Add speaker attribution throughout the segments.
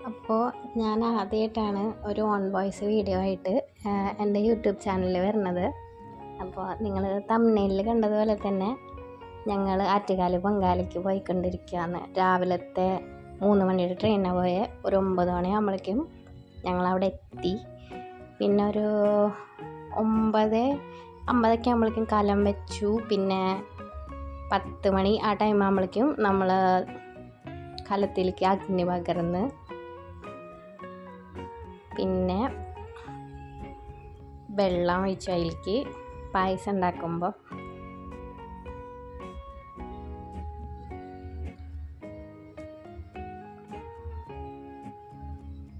Speaker 1: അപ്പോൾ ഞാൻ ആദ്യമായിട്ടാണ് ഒരു ഓൺ വോയിസ് വീഡിയോ ആയിട്ട് എൻ്റെ യൂട്യൂബ് ചാനലിൽ വരുന്നത്. അപ്പോൾ നിങ്ങൾ തമ്പ്നെയിലിൽ കണ്ടതുപോലെ തന്നെ ഞങ്ങൾ ആറ്റുകാൽ പൊങ്കാലയ്ക്ക് പോയിക്കൊണ്ടിരിക്കുകയാണ്. രാവിലത്തെ 3 മണിയുടെ ട്രെയിനാണ് പോയത്. ഒരു 9 മണിയാകുമ്പോഴേക്കും ഞങ്ങളവിടെ എത്തി. പിന്നെ ഒരു 9:50 ആകുമ്പോഴേക്കും കലം വെച്ചു. പിന്നെ 10 മണി ആ ടൈം ആകുമ്പോഴേക്കും നമ്മൾ കലത്തിലേക്ക് അഗ്നി പകർന്ന് പിന്നെ വെള്ളം ഒഴിച്ച് അതിലേക്ക് പായസം ഉണ്ടാക്കുമ്പോൾ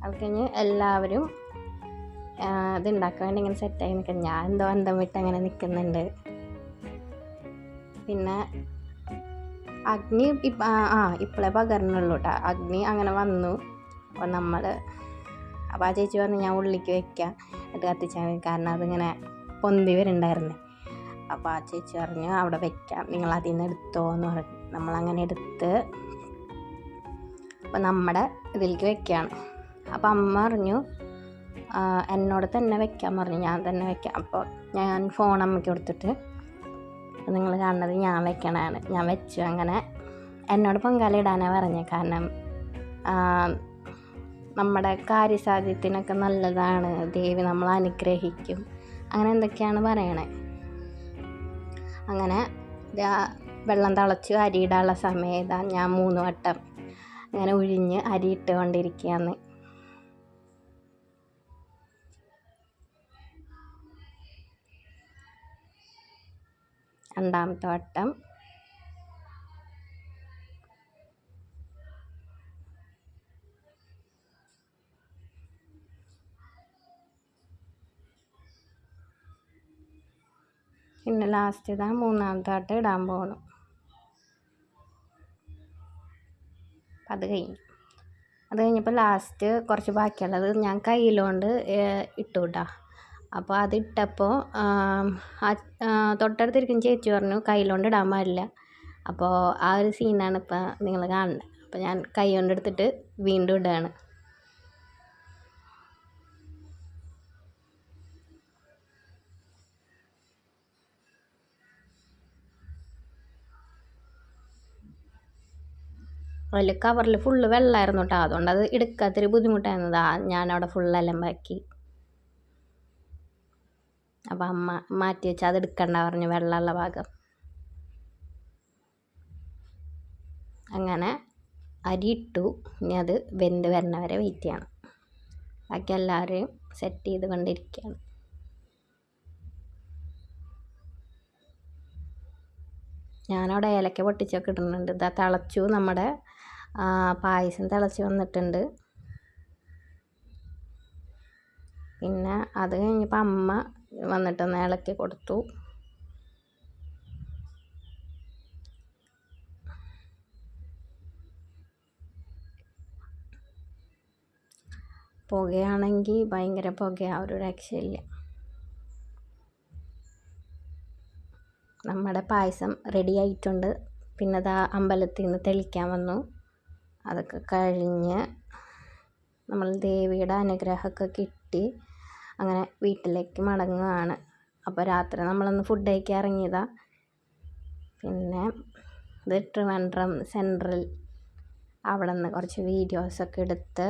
Speaker 1: അത് കഴിഞ്ഞ് എല്ലാവരും ഇതുണ്ടാക്കാൻ വേണ്ടി ഇങ്ങനെ സെറ്റായി നിൽക്കുന്നത്. ഞാൻ എന്തോ അന്തം വിട്ട് അങ്ങനെ നിൽക്കുന്നുണ്ട്. പിന്നെ അഗ്നി ഇപ്പോഴേ പകർന്നുള്ളൂ കേട്ടോ. അഗ്നി അങ്ങനെ വന്നു. അപ്പോൾ ആ ചേച്ചി പറഞ്ഞു ഞാൻ ഉള്ളിലേക്ക് വെക്കാം എന്നിട്ട് കത്തിച്ചാൽ മതി, കാരണം അതിങ്ങനെ പൊന്തി വരുന്നുണ്ടായിരുന്നു. അപ്പോൾ ആ ചേച്ചി പറഞ്ഞു അവിടെ വെക്കാം, നിങ്ങൾ അതിൽ നിന്ന് എടുത്തോ എന്ന് പറഞ്ഞു. നമ്മളങ്ങനെ എടുത്ത് അപ്പോൾ നമ്മുടെ ഇതിലേക്ക് വെക്കുകയാണ്. അപ്പോൾ അമ്മ പറഞ്ഞു എന്നോട് തന്നെ വെക്കാൻ പറഞ്ഞു. ഞാൻ തന്നെ വെക്കാം. അപ്പോൾ ഞാൻ ഫോൺ അമ്മയ്ക്ക് കൊടുത്തിട്ട് നിങ്ങൾ കാണുന്നത് ഞാൻ വെക്കണതാണ്. ഞാൻ വെച്ചു. അങ്ങനെ എന്നോട് പൊങ്കാല ഇടാനാണ് പറഞ്ഞത്. കാരണം നമ്മുടെ കാര്യസാധ്യത്തിനൊക്കെ നല്ലതാണ്, ദേവി നമ്മൾ അനുഗ്രഹിക്കും, അങ്ങനെ എന്തൊക്കെയാണ് പറയണേ. അങ്ങനെ വെള്ളം തിളച്ച് അരിയിടാനുള്ള സമയം ഞാൻ 3 വട്ടം അങ്ങനെ ഉഴിഞ്ഞ് അരി ഇട്ടുകൊണ്ടിരിക്കുകയാണ്. രണ്ടാമത്തെ വട്ടം പിന്നെ ലാസ്റ്റ് ഇതാ 3-ാമത്തെ വട്ടം ഇടാൻ പോകണം. അത് കഴിഞ്ഞപ്പോൾ ലാസ്റ്റ് കുറച്ച് ബാക്കിയുള്ളത് ഞാൻ കയ്യിലുകൊണ്ട് ഇട്ടു കേട്ടോ. അപ്പോൾ അതിട്ടപ്പോൾ തൊട്ടടുത്തിരിക്കുന്ന ചേച്ചി പറഞ്ഞു കയ്യിലുകൊണ്ട് ഇടാൻ പാടില്ല. അപ്പോൾ ആ ഒരു സീനാണ് ഇപ്പോൾ നിങ്ങൾ കാണുന്നത്. അപ്പോൾ ഞാൻ കൈ കൊണ്ട് എടുത്തിട്ട് വീണ്ടും ഇടുകയാണ്. അതിൽ കവറിൽ ഫുള്ള് വെള്ളമായിരുന്നു കേട്ടോ. അതുകൊണ്ട് അത് എടുക്കാത്തൊരു ബുദ്ധിമുട്ടായിരുന്നതാ. ഞാനവിടെ ഫുള്ളെല്ലാം ബാക്കി. അപ്പം അമ്മ മാറ്റി വെച്ച് അത് എടുക്കണ്ട പറഞ്ഞു, വെള്ളമുള്ള ഭാഗം. അങ്ങനെ അരി ഇട്ടു. ഇനി അത് വെന്ത് വരുന്നവരെ വെയിറ്റ് ചെയ്യണം. ബാക്കി എല്ലാവരെയും സെറ്റ് ചെയ്ത് കൊണ്ടിരിക്കുകയാണ്. ഞാനവിടെ ഏലക്ക പൊട്ടിച്ചൊക്കെ ഇടുന്നുണ്ട്. ഇതാ തിളച്ചു, നമ്മുടെ പായസം തിളച്ച് വന്നിട്ടുണ്ട്. പിന്നെ അത് കഴിഞ്ഞപ്പോൾ അമ്മ വന്നിട്ടൊന്ന് ഇളക്കി കൊടുത്തു. പുകയാണെങ്കിൽ ഭയങ്കര പുകയാ, ഒരു രക്ഷയില്ല. നമ്മുടെ പായസം റെഡി ആയിട്ടുണ്ട്. പിന്നെ അത് അമ്പലത്തിൽ നിന്ന് തെളിക്കാൻ വന്നു. അതൊക്കെ കഴിഞ്ഞ് നമ്മൾ ദേവിയുടെ അനുഗ്രഹമൊക്കെ കിട്ടി അങ്ങനെ വീട്ടിലേക്ക് മടങ്ങുകയാണ്. അപ്പോൾ രാത്രി നമ്മളൊന്ന് ഫുഡ് കഴിക്കാൻ ഇറങ്ങിയതാണ്. പിന്നെ ഇത് ട്രിവാൻഡ്രം സെൻട്രൽ, അവിടെ നിന്ന് കുറച്ച് വീഡിയോസൊക്കെ എടുത്ത്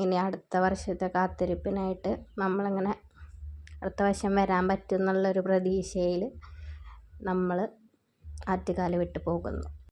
Speaker 1: ഇനി അടുത്ത വർഷത്തെ കാത്തിരിപ്പിനായിട്ട് നമ്മളിങ്ങനെ അടുത്ത വർഷം വരാൻ പറ്റും എന്നുള്ളൊരു പ്രതീക്ഷയിൽ നമ്മൾ ആറ്റുകാൽ വിട്ടു പോകുന്നു.